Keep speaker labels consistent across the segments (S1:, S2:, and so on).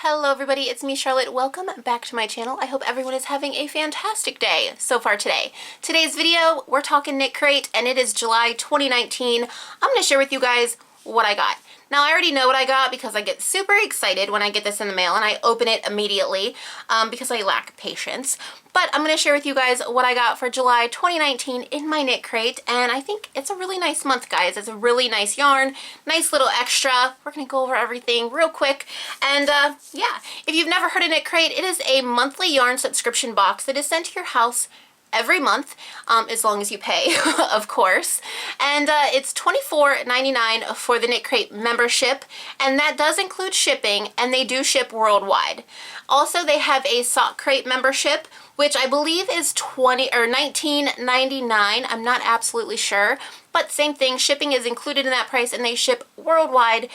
S1: Hello everybody, it's me Charlotte. Welcome back to my channel. I hope everyone is having a fantastic day so far today. Today's video, we're talking KnitCrate and it is July 2019. I'm going to share with you guys what I got. Now I already know what I got because I get super excited when I get this in the mail and I open it immediately because I lack patience. But I'm going to share with you guys what I got for July 2019 in my KnitCrate, and I think it's a really nice month, guys. It's a really nice yarn, nice little extra. We're going to go over everything real quick. And yeah, if you've never heard of KnitCrate, it is a monthly yarn subscription box that is sent to your house every month, as long as you pay, of course. And it's $24.99 for the KnitCrate membership, and that does include shipping, and they do ship worldwide. Also, they have a Sock Crate membership, which I believe is $19.99. I'm not absolutely sure, but same thing, shipping is included in that price, and they ship worldwide.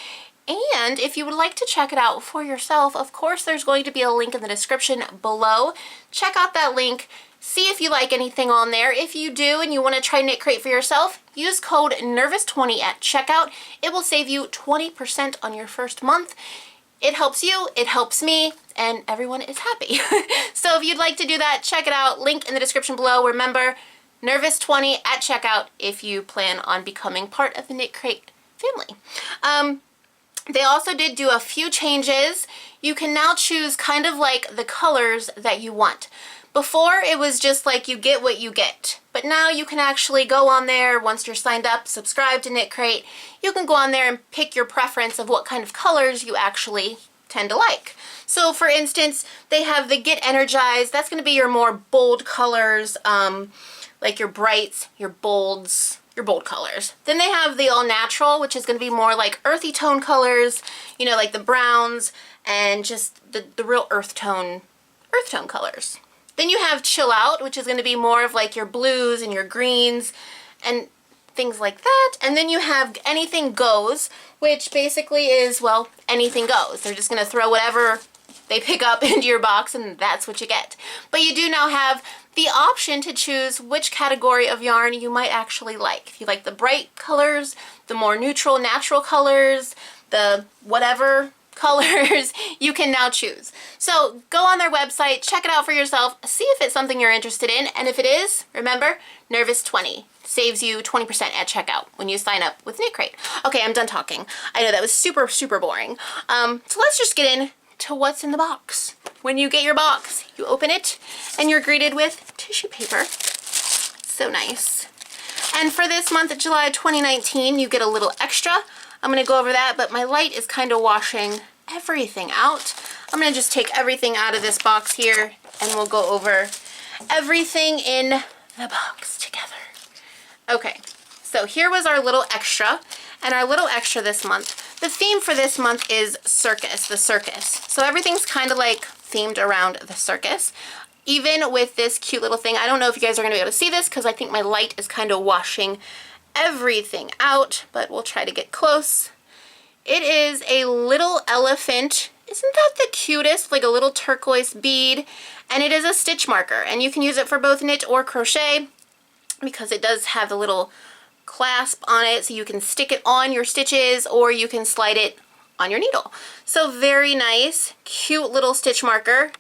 S1: And if you would like to check it out for yourself, of course, there's going to be a link in the description below. Check out that link. See if you like anything on there. If you do and you want to try KnitCrate for yourself, use code NERVOUS20 at checkout. It will save you 20% on your first month. It helps you, it helps me, and everyone is happy. So if you'd like to do that, check it out. Link in the description below. Remember, NERVOUS20 at checkout if you plan on becoming part of the KnitCrate family. They also did do a few changes. You can now choose kind of like the colors that you want. Before, it was just like you get what you get. But now you can actually go on there once you're signed up, subscribe to KnitCrate. You can go on there and pick your preference of what kind of colors you actually tend to like. So for instance, they have the Get Energized. That's going to be your more bold colors, like your brights, your bolds, your bold colors. Then they have the All Natural, which is going to be more like earthy tone colors, you know, like the browns and just the real earth tone colors. Then you have Chill Out, which is going to be more of like your blues and your greens and things like that. And then you have Anything Goes, which basically is, well, anything goes. They're just going to throw whatever they pick up into your box and that's what you get. But you do now have the option to choose which category of yarn you might actually like. If you like the bright colors, the more neutral, natural colors, the whatever colors, you can now choose. So go on their website, check it out for yourself, see if it's something you're interested in, and if it is, remember, NERVOUS20 saves you 20% at checkout when you sign up with KnitCrate. Okay, I'm done talking. I know that was super boring. So let's just get into what's in the box. When you get your box, you open it, and you're greeted with tissue paper. So nice. And for this month of July 2019, you get a little extra. I'm going to go over that, but my light is kind of washing everything out. I'm going to just take everything out of this box here, and we'll go over everything in the box together. Okay, so here was our little extra, and our little extra this month. The theme for this month is circus, the circus. So everything's kind of like themed around the circus. Even with this cute little thing, I don't know if you guys are going to be able to see this because I think my light is kind of washing everything out, but we'll try to get close. It is a little elephant. Isn't that the cutest? Like a little turquoise bead, and it is a stitch marker, and you can use it for both knit or crochet because it does have the little clasp on it, so you can stick it on your stitches or you can slide it on your needle. So very nice, cute little stitch marker,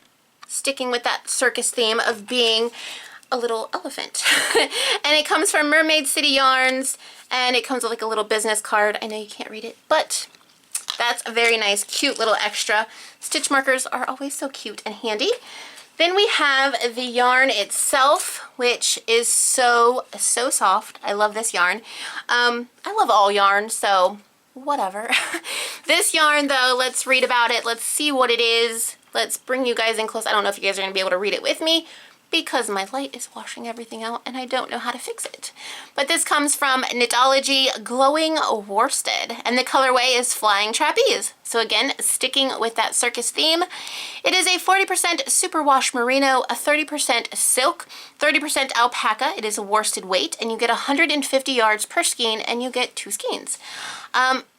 S1: sticking with that circus theme of being a little elephant. And it comes from Mermaid City Yarns, and it comes with like a little business card. I know you can't read it, but that's a very nice, cute little extra. Stitch markers are always so cute and handy. Then we have the yarn itself, which is so soft. I love this yarn. I love all yarn, so whatever. This yarn though, let's read about it. Let's see what it is. Let's bring you guys in close. I don't know if you guys are going to be able to read it with me, because my light is washing everything out and I don't know how to fix it. But this comes from Knitology Glowing Worsted, and the colorway is Flying Trapeze. So again, sticking with that circus theme. It is a 40% superwash merino, a 30% silk, 30% alpaca. It is a worsted weight, and you get 150 yards per skein, and you get 2 skeins.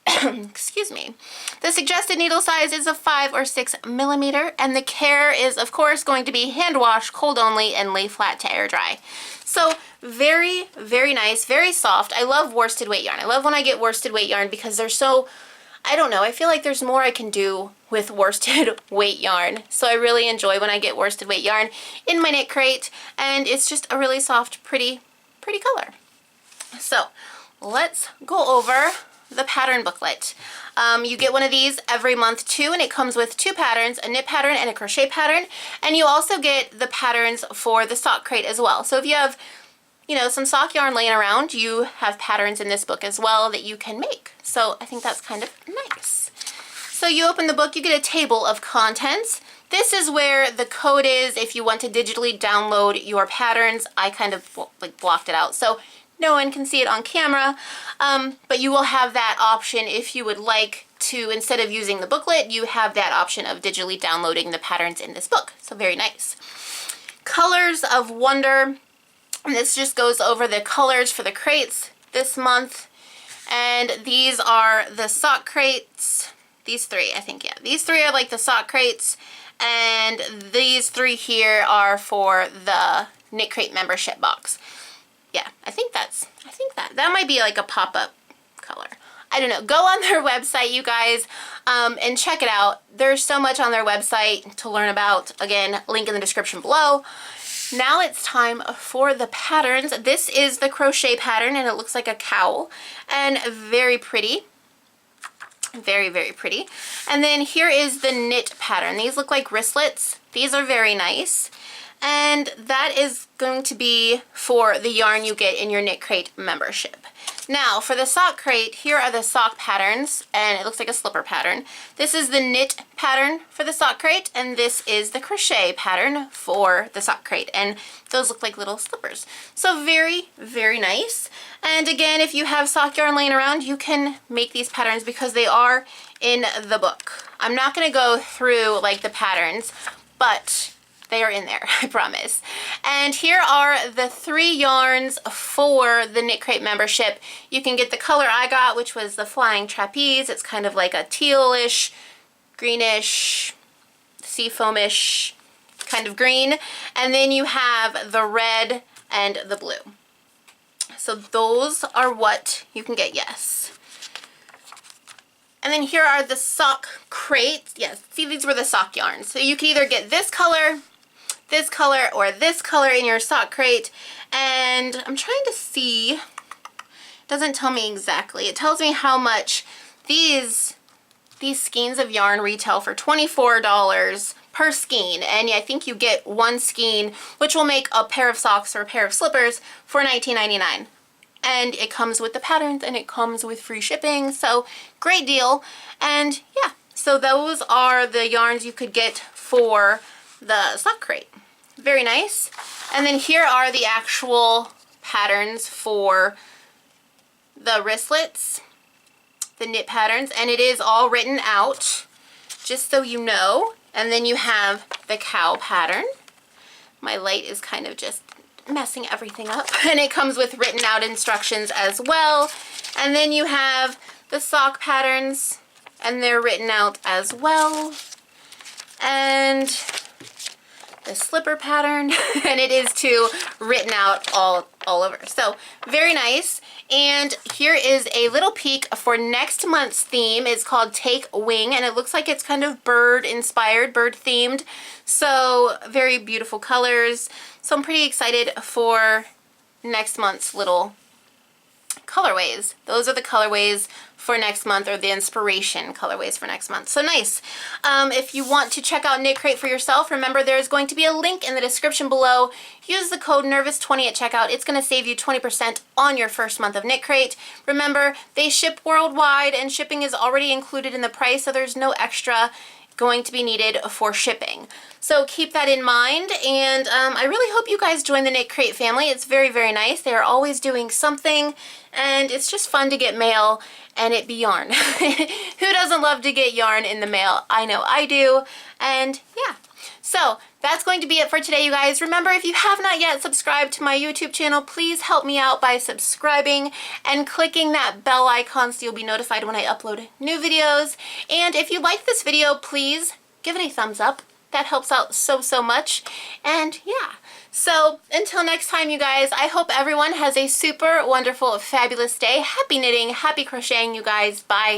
S1: Excuse me. The suggested needle size is a 5 or 6 millimeter, and the care is, of course, going to be hand wash, cold only, and lay flat to air dry. So very nice, very soft. I love worsted weight yarn. I love when I get worsted weight yarn because they're so, I don't know, I feel like there's more I can do with worsted weight yarn. So I really enjoy when I get worsted weight yarn in my KnitCrate, and it's just a really soft, pretty color. So let's go over the pattern booklet. You get one of these every month too, and it comes with 2 patterns, a knit pattern and a crochet pattern, and you also get the patterns for the sock crate as well. So if you have, you know, some sock yarn laying around, you have patterns in this book as well that you can make. So I think that's kind of nice. So you open the book, you get a table of contents. This is where the code is if you want to digitally download your patterns. I kind of like blocked it out so no one can see it on camera, but you will have that option if you would like to, instead of using the booklet, you have that option of digitally downloading the patterns in this book. So very nice. Colors of Wonder. And this just goes over the colors for the crates this month. And these are the sock crates. These 3, I think, yeah. These 3 are like the sock crates. And these 3 here are for the KnitCrate membership box. Yeah, I think that might be like a pop-up color. I don't know. Go on their website, you guys, and check it out. There's so much on their website to learn about. Again, link in the description below. Now it's time for the patterns. This is the crochet pattern, and it looks like a cowl, and very pretty. Very, very pretty. And then here is the knit pattern. These look like wristlets. These are very nice. And that is going to be for the yarn you get in your KnitCrate membership. Now, for the sock crate, here are the sock patterns, and it looks like a slipper pattern. This is the knit pattern for the sock crate, and this is the crochet pattern for the sock crate, and those look like little slippers. So very, very nice. And again, if you have sock yarn laying around, you can make these patterns because they are in the book. I'm not going to go through like the patterns, but they are in there, I promise. And here are the 3 yarns for the KnitCrate membership. You can get the color I got, which was the Flying Trapeze. It's kind of like a tealish, greenish, seafoamish kind of green. And then you have the red and the blue. So those are what you can get, yes. And then here are the sock crates. Yes, see, these were the sock yarns. So you can either get this color, or this color in your sock crate. And I'm trying to see, it doesn't tell me exactly. It tells me how much these skeins of yarn retail for $24 per skein. And yeah, I think you get 1 skein, which will make a pair of socks or a pair of slippers for $19.99. And it comes with the patterns, and it comes with free shipping. So great deal. And yeah, so those are the yarns you could get for the sock crate. Very nice. And then here are the actual patterns for the wristlets, the knit patterns, and it is all written out, just so you know. And then you have the cow pattern. My light is kind of just messing everything up. And it comes with written out instructions as well. And then you have the sock patterns, and they're written out as well. And the slipper pattern, and it is too written out all over. So very nice. And here is a little peek for next month's theme. It's called Take Wing, and it looks like it's kind of bird inspired, bird themed. So very beautiful colors. So I'm pretty excited for next month's little colorways. Those are the colorways for next month, or the inspiration colorways for next month. So nice. If you want to check out KnitCrate for yourself, remember there's going to be a link in the description below. Use the code NERVOUS20 at checkout. It's going to save you 20% on your first month of KnitCrate. Remember, they ship worldwide, and shipping is already included in the price, so there's no extra going to be needed for shipping. So keep that in mind, and I really hope you guys join the KnitCrate family. It's very, very nice. They are always doing something, and it's just fun to get mail and it be yarn. Who doesn't love to get yarn in the mail? I know I do. And yeah, so that's going to be it for today, you guys. Remember, if you have not yet subscribed to my YouTube channel, please help me out by subscribing and clicking that bell icon so you'll be notified when I upload new videos. And if you like this video, please give it a thumbs up. That helps out so, so much. And yeah, so until next time, you guys, I hope everyone has a super wonderful, fabulous day. Happy knitting, happy crocheting, you guys. Bye.